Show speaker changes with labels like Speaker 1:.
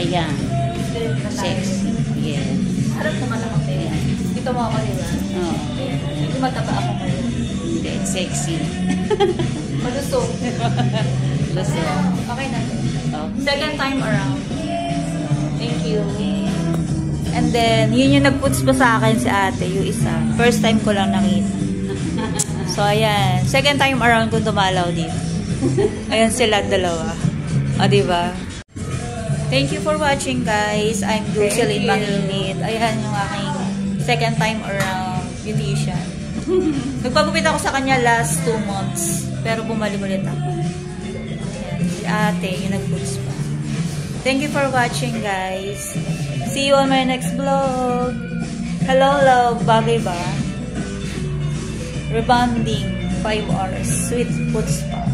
Speaker 1: Ayan. Sexy. Yes.
Speaker 2: Harap naman ako tayo. Dito mo ako, diba?
Speaker 1: Oo.
Speaker 2: Hindi mataba ako ngayon.
Speaker 1: Hindi. Sexy.
Speaker 2: Malusog.
Speaker 1: Lusog.
Speaker 2: Okay na.
Speaker 1: Okay.
Speaker 2: Second time around. Thank you. And then, yun yung nag-puts pa sa akin si ate, yung isa. First time ko lang nakita. So, ayan. Second time around kung dumalaw dito. Ayan sila dalawa. O, diba? Thank you for watching, guys. I'm Jocelyn Manginit. Ayan yung aking second time around beautician. Nagpagupit ako sa kanya last 2 months. Pero bumalik ulit ako. Ayan, si ate, yung nag-puts pa. Thank you for watching, guys. See you on my next vlog. Hello, love. Bagay ba? Rebonding. 5 hours. Sweet puts pa.